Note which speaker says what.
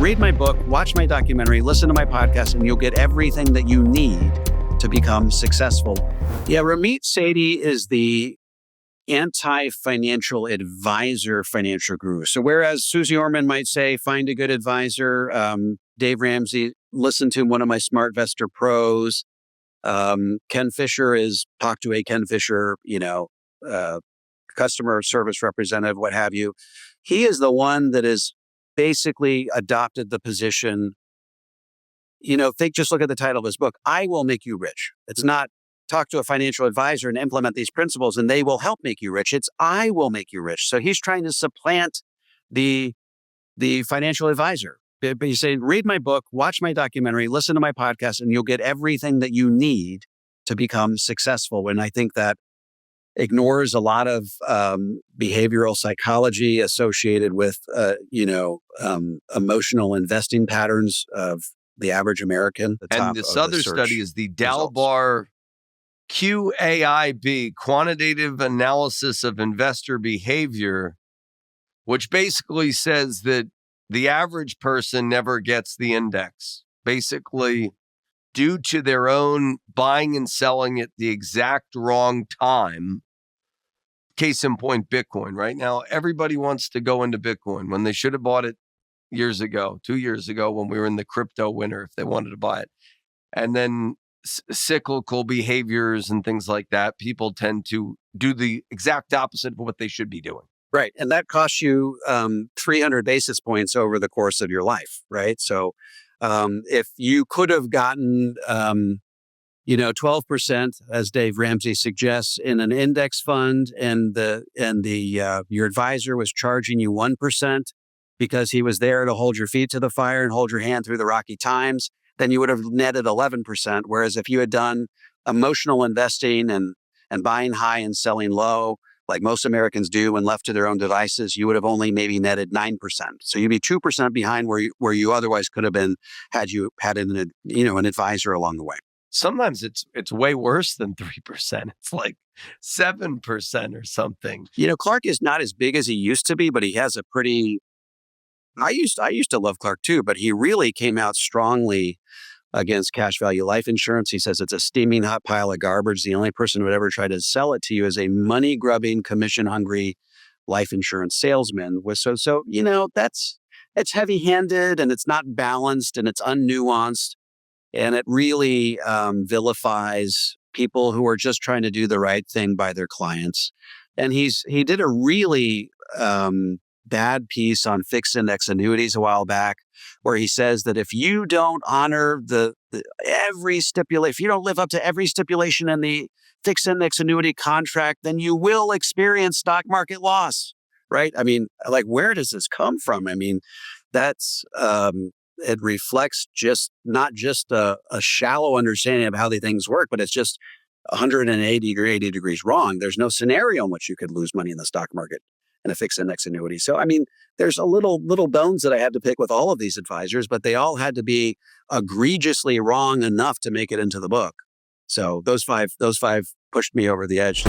Speaker 1: read my book, watch my documentary, listen to my podcast, and you'll get everything that you need to become successful. Yeah, Ramit Sethi is the anti-financial advisor financial guru. So whereas Susie Orman might say, find a good advisor, Dave Ramsey, listen to one of my SmartVestor pros. Ken Fisher is talk to a Ken Fisher, customer service representative, what have you. He is the one that is basically adopted the position, just look at the title of his book, I Will Make You Rich. It's not talk to a financial advisor and implement these principles and they will help make you rich. It's I will make you rich. So he's trying to supplant the financial advisor. But you say, read my book, watch my documentary, listen to my podcast, and you'll get everything that you need to become successful. And I think that ignores a lot of behavioral psychology associated with, emotional investing patterns of the average American.
Speaker 2: And this other study is the Dalbar QAIB, Quantitative Analysis of Investor Behavior, which basically says that the average person never gets the index, basically due to their own buying and selling at the exact wrong time. Case in point, Bitcoin. Right now, everybody wants to go into Bitcoin when they should have bought it years ago, 2 years ago, when we were in the crypto winter, if they wanted to buy it. And then cyclical behaviors and things like that, people tend to do the exact opposite of what they should be doing.
Speaker 1: Right. And that costs you 300 basis points over the course of your life, right? So if you could have gotten, 12%, as Dave Ramsey suggests, in an index fund, and your advisor was charging you 1% because he was there to hold your feet to the fire and hold your hand through the rocky times, then you would have netted 11%. Whereas if you had done emotional investing and buying high and selling low, like most Americans do when left to their own devices, you would have only maybe netted 9%. So you'd be 2% behind where you otherwise could have been had you had an advisor along the way.
Speaker 2: Sometimes it's way worse than 3%. It's like 7% or something.
Speaker 1: Clark is not as big as he used to be, but he has a pretty. I used to love Clark too, but he really came out strongly against cash value life insurance. He says it's a steaming hot pile of garbage. The only person who would ever try to sell it to you is a money grubbing, commission hungry life insurance salesman. So it's heavy handed and it's not balanced and it's unnuanced. And it really vilifies people who are just trying to do the right thing by their clients. And he did a really bad piece on fixed index annuities a while back, where he says that if you don't honor if you don't live up to every stipulation in the fixed index annuity contract, then you will experience stock market loss, right? I mean, like, where does this come from? I mean, that's, it reflects not just a shallow understanding of how the things work, but it's just 180 or 80 degrees wrong. There's no scenario in which you could lose money in the stock market and a fixed index annuity. So, I mean, there's a little bones that I had to pick with all of these advisors, but they all had to be egregiously wrong enough to make it into the book. So those five pushed me over the edge.